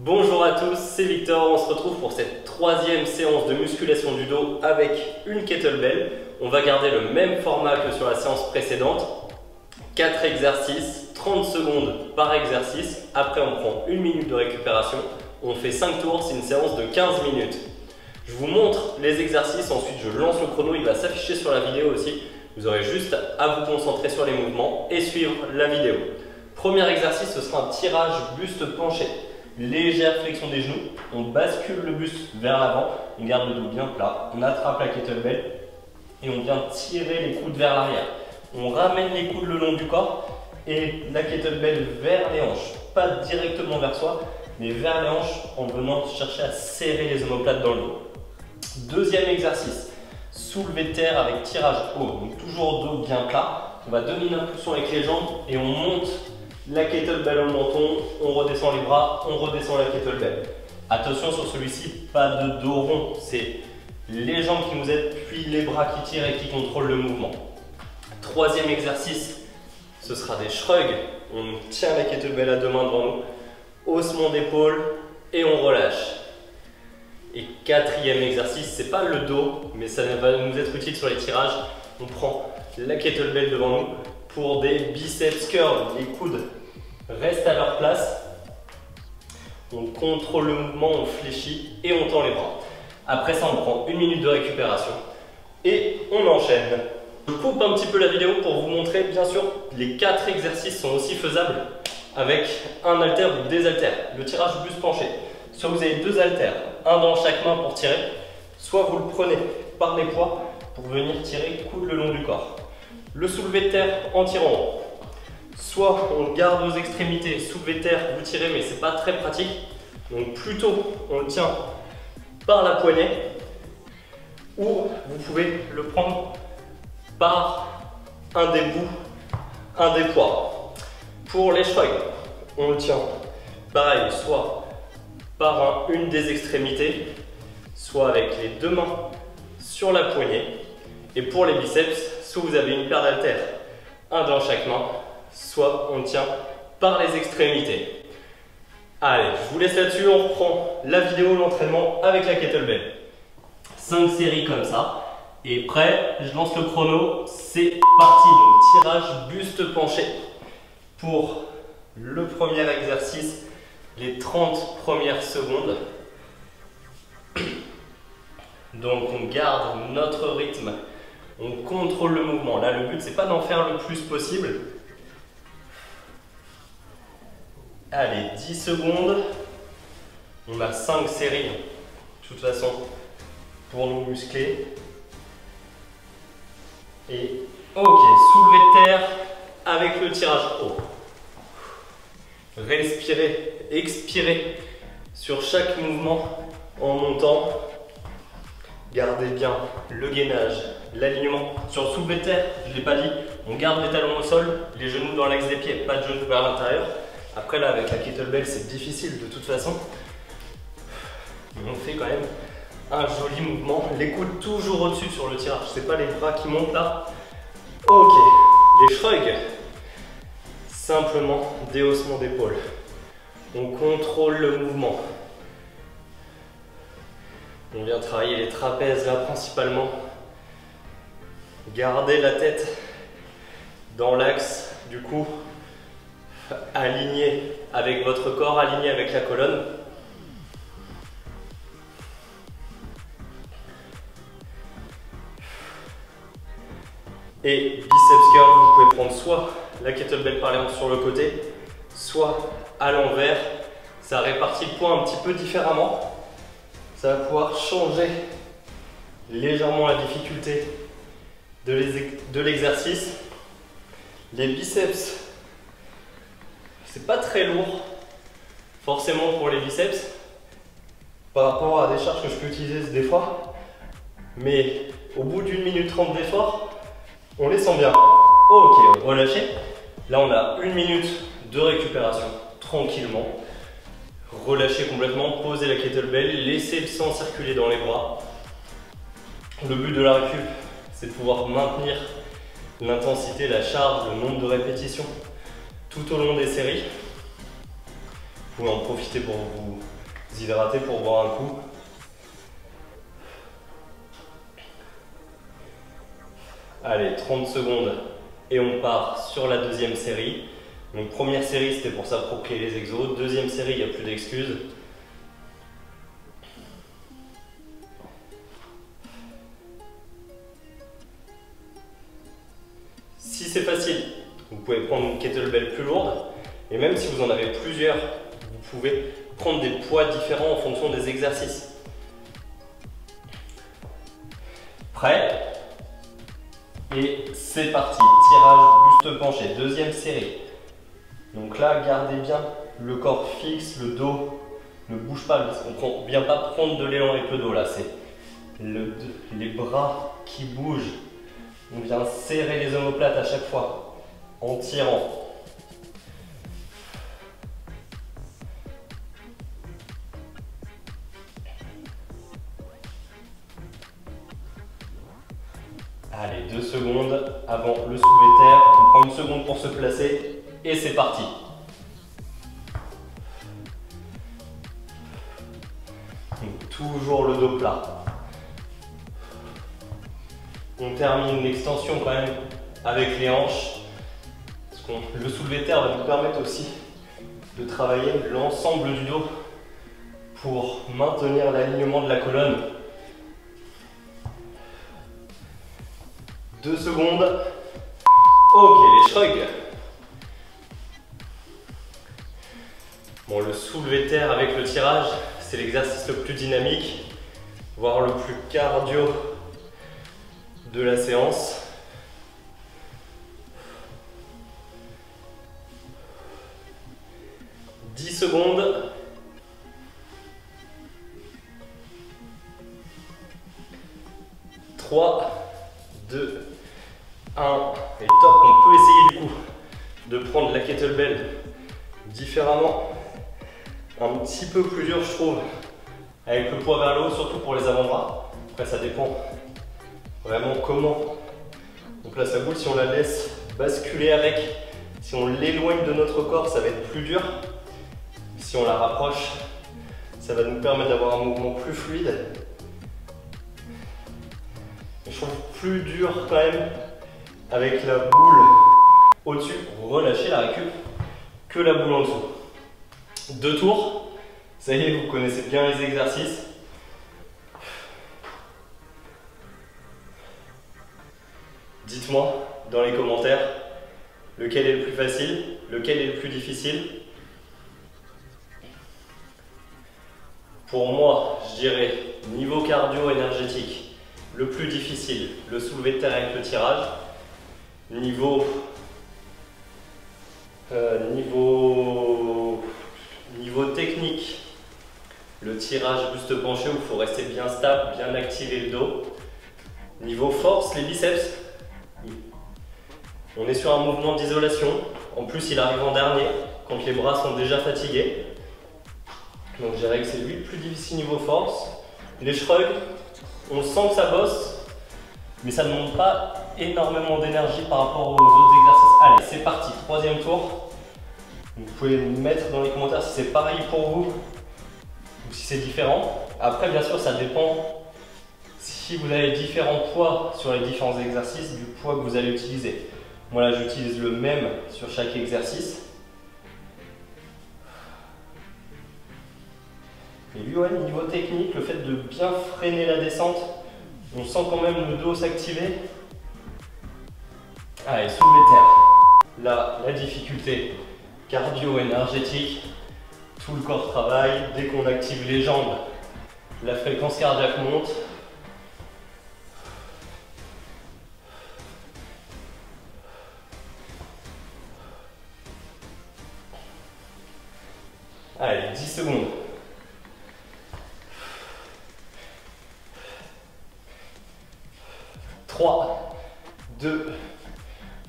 Bonjour à tous, c'est Victor, on se retrouve pour cette troisième séance de musculation du dos avec une kettlebell. On va garder le même format que sur la séance précédente. 4 exercices, 30 secondes par exercice. Après on prend 1 minute de récupération. On fait 5 tours, c'est une séance de 15 minutes. Je vous montre les exercices, ensuite je lance le chrono, il va s'afficher sur la vidéo aussi. Vous aurez juste à vous concentrer sur les mouvements et suivre la vidéo. Premier exercice, ce sera un tirage buste penché. Légère flexion des genoux, on bascule le buste vers l'avant, on garde le dos bien plat, on attrape la kettlebell et on vient tirer les coudes vers l'arrière. On ramène les coudes le long du corps et la kettlebell vers les hanches, pas directement vers soi, mais vers les hanches en venant chercher à serrer les omoplates dans le dos. Deuxième exercice, soulevé de terre avec tirage haut, donc toujours dos bien plat. On va donner une impulsion avec les jambes et on monte la kettlebell au menton, on redescend les bras, on redescend la kettlebell. Attention sur celui-ci, pas de dos rond, c'est les jambes qui nous aident, puis les bras qui tirent et qui contrôlent le mouvement. Troisième exercice, ce sera des shrugs. On tient la kettlebell à deux mains devant nous, haussement d'épaule et on relâche. Et quatrième exercice, c'est pas le dos, mais ça va nous être utile sur les tirages. On prend la kettlebell devant nous pour des biceps curls. Les coudes restent à leur place. On contrôle le mouvement, on fléchit et on tend les bras. Après ça, on prend 1 minute de récupération et on enchaîne. Je coupe un petit peu la vidéo pour vous montrer, bien sûr, les 4 exercices sont aussi faisables avec un haltère ou des haltères. Le tirage buste penché. Soit vous avez 2 haltères, un dans chaque main pour tirer, soit vous le prenez par les poids pour venir tirer coude le long du corps. Le soulevé de terre en tirant. Soit on garde aux extrémités, soulevé de terre, vous tirez, mais c'est pas très pratique. Donc plutôt on le tient par la poignée, ou vous pouvez le prendre par un des bouts, un des poids. Pour les shrugs, on le tient pareil, soit par une des extrémités, soit avec les 2 mains sur la poignée. Et pour les biceps, soit vous avez une paire d'haltères, un dans chaque main, soit on tient par les extrémités. Allez, je vous laisse là-dessus, on reprend la vidéo, l'entraînement avec la kettlebell. 5 séries comme ça. Et prêt, je lance le chrono, c'est parti. Donc tirage buste penché. Pour le premier exercice, les 30 premières secondes. Donc on garde notre rythme. On contrôle le mouvement. Là, le but, c'est pas d'en faire le plus possible. Allez, 10 secondes. On a 5 séries, de toute façon, pour nous muscler. Et ok, soulevé de terre avec le tirage haut. Respirez, expirez sur chaque mouvement en montant. Gardez bien le gainage, l'alignement. Sur le soulevé de terre, je ne l'ai pas dit, on garde les talons au sol, les genoux dans l'axe des pieds, pas de genoux vers l'intérieur. Après là, avec la kettlebell, c'est difficile de toute façon. Mais on fait quand même un joli mouvement. Les coudes toujours au-dessus sur le tirage, c'est pas les bras qui montent là. Ok, les shrugs, simplement des haussements d'épaule. On contrôle le mouvement. On vient travailler les trapèzes là principalement. Gardez la tête dans l'axe du cou, aligné avec votre corps, aligné avec la colonne. Et biceps curl, vous pouvez prendre soit la kettlebell par exemple sur le côté, soit à l'envers. Ça répartit le poids un petit peu différemment. Ça va pouvoir changer légèrement la difficulté de l'exercice. Les biceps, c'est pas très lourd forcément pour les biceps par rapport à des charges que je peux utiliser des fois, mais au bout d'1 minute 30 d'effort, on les sent bien. Ok, relâchez. Là on a 1 minute de récupération tranquillement. Relâchez complètement, posez la kettlebell, laissez le sang circuler dans les bras. Le but de la récup, c'est de pouvoir maintenir l'intensité, la charge, le nombre de répétitions tout au long des séries. pouvez en profiter pour vous hydrater, pour boire un coup. Allez, 30 secondes et on part sur la deuxième série. Donc première série, c'était pour s'approprier les exos. Deuxième série, il n'y a plus d'excuses. Si c'est facile, vous pouvez prendre une kettlebell plus lourde. Et même si vous en avez plusieurs, vous pouvez prendre des poids différents en fonction des exercices. Prêt? Et c'est parti. Tirage buste penché, deuxième série. Donc là, gardez bien le corps fixe, le dos ne bouge pas. On ne vient pas prendre de l'élan avec le dos là, c'est les bras qui bougent. On vient serrer les omoplates à chaque fois en tirant. Allez, 2 secondes avant le soulevé de terre. On prend une seconde pour se placer et c'est parti. Donc, toujours le dos plat. On termine l'extension quand même avec les hanches. Le soulevé de terre va nous permettre aussi de travailler l'ensemble du dos pour maintenir l'alignement de la colonne. 2 secondes. Ok, les shrugs. Bon, le soulevé de terre avec le tirage, c'est l'exercice le plus dynamique, voire le plus cardio de la séance. « 10 secondes. « 3, 2, 1. Et top, on peut essayer du coup de prendre la kettlebell différemment. Un petit peu plus dur, je trouve, avec le poids vers le haut, surtout pour les avant-bras. Après, ça dépend vraiment comment on place la boule. Si on la laisse basculer avec, si on l'éloigne de notre corps, ça va être plus dur. Si on la rapproche, ça va nous permettre d'avoir un mouvement plus fluide. Je trouve plus dur quand même avec la boule au-dessus, relâcher la récup, que la boule en dessous. 2 tours, ça y est, vous connaissez bien les exercices. Dites-moi dans les commentaires lequel est le plus facile, lequel est le plus difficile. Pour moi, je dirais niveau cardio énergétique, le plus difficile, le soulevé de terre avec le tirage. Niveau technique, le tirage buste penché où il faut rester bien stable, bien activer le dos. Niveau force, les biceps, on est sur un mouvement d'isolation. En plus, il arrive en dernier, quand les bras sont déjà fatigués. Donc je dirais que c'est lui le plus difficile niveau force. Les shrugs, on sent que ça bosse, mais ça ne demande pas énormément d'énergie par rapport aux autres exercices. Allez, c'est parti, 3e tour. Vous pouvez me mettre dans les commentaires si c'est pareil pour vous ou si c'est différent. Après, bien sûr, ça dépend si vous avez différents poids sur les différents exercices du poids que vous allez utiliser. Moi là, j'utilise le même sur chaque exercice. Et lui, ouais, niveau technique, le fait de bien freiner la descente, on sent quand même le dos s'activer. Allez, soulevé de terre. Là, la difficulté cardio-énergétique, tout le corps travaille. Dès qu'on active les jambes, la fréquence cardiaque monte. Allez, 10 secondes. 3, 2,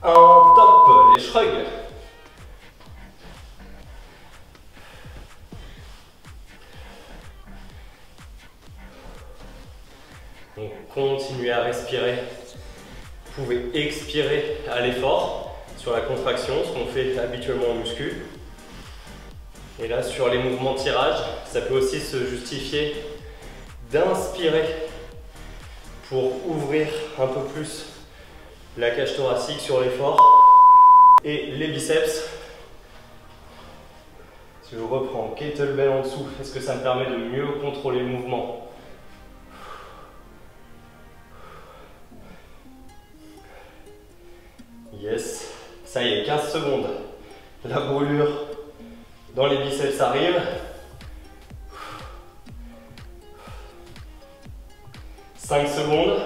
1, top, les shrugs. Donc continuez à respirer. Vous pouvez expirer à l'effort sur la contraction, ce qu'on fait habituellement en muscu. Et là, sur les mouvements tirage, ça peut aussi se justifier d'inspirer pour ouvrir un peu plus la cage thoracique sur l'effort et les biceps. Si je reprends kettlebell en dessous, est-ce que ça me permet de mieux contrôler le mouvement? Yes, ça y est, 15 secondes. La brûlure dans les biceps arrive. 5 secondes.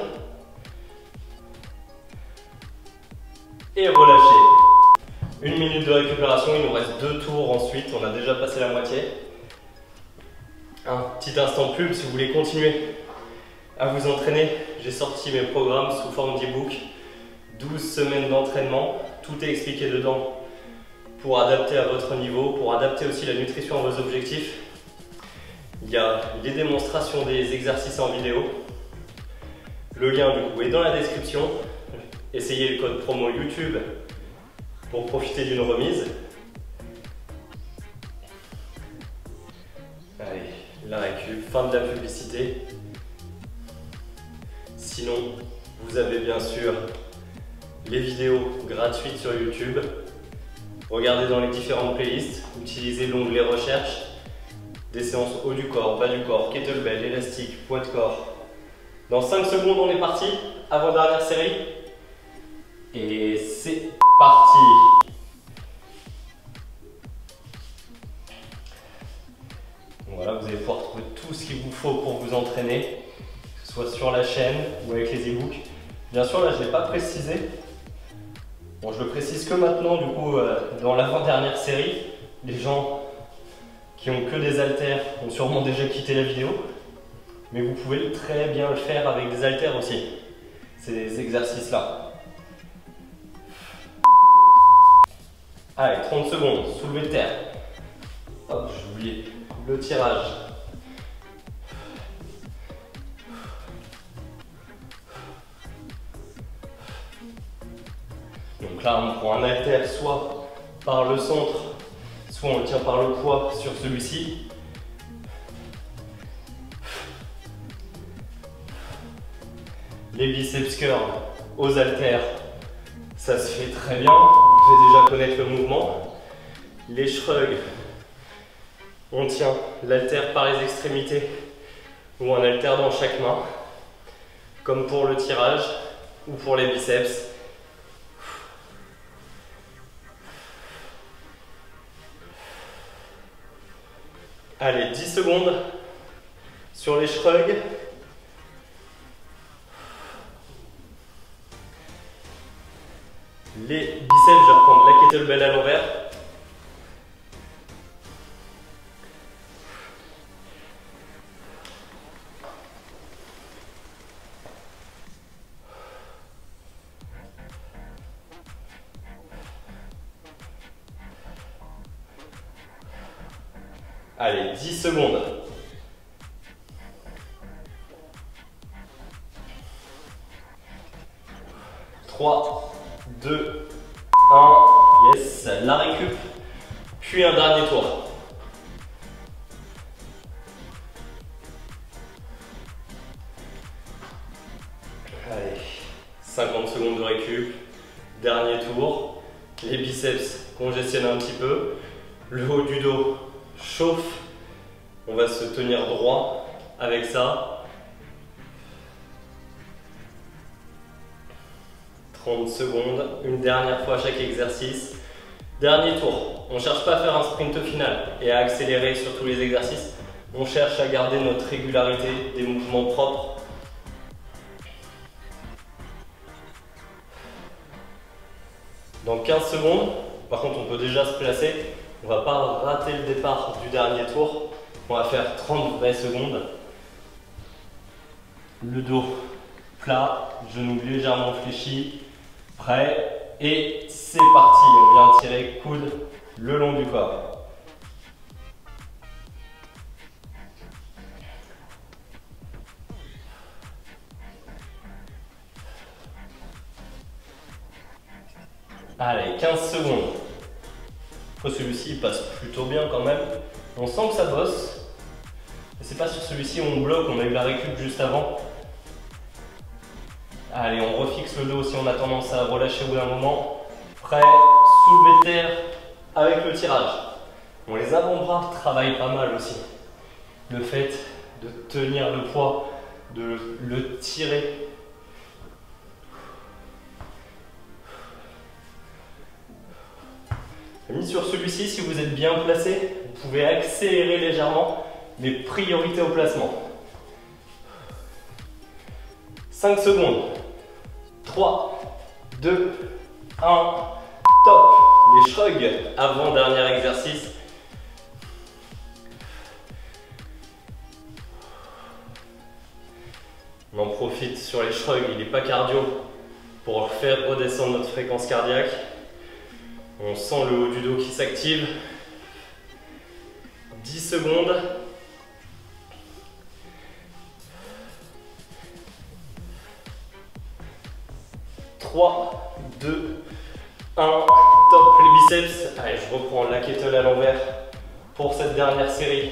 Et relâchez. 1 minute de récupération, il nous reste 2 tours ensuite, on a déjà passé la moitié. Un petit instant pub, si vous voulez continuer à vous entraîner, j'ai sorti mes programmes sous forme d'e-book. 12 semaines d'entraînement, tout est expliqué dedans pour adapter à votre niveau, pour adapter aussi la nutrition à vos objectifs. Il y a les démonstrations des exercices en vidéo. Le lien du coup est dans la description. Essayez le code promo YouTube pour profiter d'une remise. Allez, la récup, fin de la publicité. Sinon, vous avez bien sûr les vidéos gratuites sur YouTube. Regardez dans les différentes playlists, utilisez l'onglet recherche. Des séances haut du corps, bas du corps, kettlebell, élastique, poids de corps. Dans 5 secondes, on est parti. Avant-dernière série. Et c'est parti. Voilà, vous allez pouvoir trouver tout ce qu'il vous faut pour vous entraîner, que ce soit sur la chaîne ou avec les e-books. Bien sûr, là, je ne l'ai pas précisé. Bon, je le précise que maintenant, du coup, dans l'avant-dernière série, les gens qui ont que des haltères ont sûrement déjà quitté la vidéo. Mais vous pouvez très bien le faire avec des haltères aussi, ces exercices-là. Allez, 30 secondes, soulevé de terre. Hop, j'ai oublié le tirage. Donc là, on prend un haltère soit par le centre, soit on le tient par le poids sur celui-ci. Les biceps curls aux haltères, ça se fait très bien. Vous devez déjà connaître le mouvement. Les shrugs, on tient l'haltère par les extrémités ou un haltère dans chaque main, comme pour le tirage ou pour les biceps. Allez, 10 secondes sur les shrugs. Les biceps, je vais reprendre la kettlebell à l'envers. Allez, 10 secondes. Trois, 2, 1, yes, la récup, puis un dernier tour. Allez, 50 secondes de récup, dernier tour. Les biceps congestionnent un petit peu, le haut du dos chauffe, on va se tenir droit avec ça. 30 secondes, une dernière fois chaque exercice. Dernier tour, on ne cherche pas à faire un sprint final et à accélérer sur tous les exercices. On cherche à garder notre régularité, des mouvements propres. Dans 15 secondes, par contre on peut déjà se placer. On ne va pas rater le départ du dernier tour. On va faire 30 vraies secondes. Le dos plat, genoux légèrement fléchis. Prêt, et c'est parti, on vient tirer coude le long du corps. Allez, 15 secondes. Après celui-ci il passe plutôt bien quand même. On sent que ça bosse. Et c'est pas sur celui-ci où on bloque, on a eu la récup juste avant. Allez, on refixe le dos si on a tendance à relâcher au bout d'un moment. Prêt, soulevé de terre avec le tirage. Bon, les avant-bras travaillent pas mal aussi. Le fait de tenir le poids, de le tirer. Sur celui-ci, si vous êtes bien placé, vous pouvez accélérer légèrement, mais priorité au placement. 5 secondes. 3, 2, 1, top. Les shrugs avant dernier exercice. On en profite sur les shrugs, il n'est pas cardio, pour faire redescendre notre fréquence cardiaque. On sent le haut du dos qui s'active. 10 secondes. 3, 2, 1, top les biceps. Allez, je reprends la kettle à l'envers pour cette dernière série.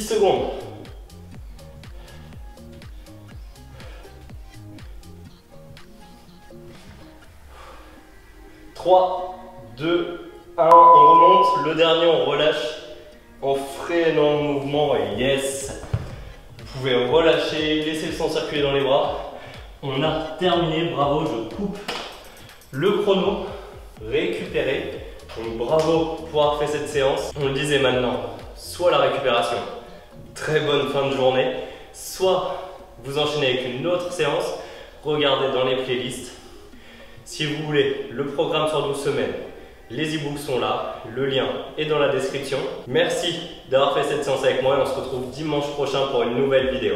Secondes. 3, 2, 1, on remonte. Le dernier, on relâche en freinant le mouvement. Et yes! Vous pouvez relâcher, laisser le sang circuler dans les bras. On a terminé, bravo, je coupe le chrono, récupéré. Donc bravo pour avoir fait cette séance. On le disait maintenant, soit la récupération, très bonne fin de journée, soit vous enchaînez avec une autre séance, regardez dans les playlists. Si vous voulez le programme sur 12 semaines, les e-books sont là, le lien est dans la description. Merci d'avoir fait cette séance avec moi et on se retrouve dimanche prochain pour une nouvelle vidéo.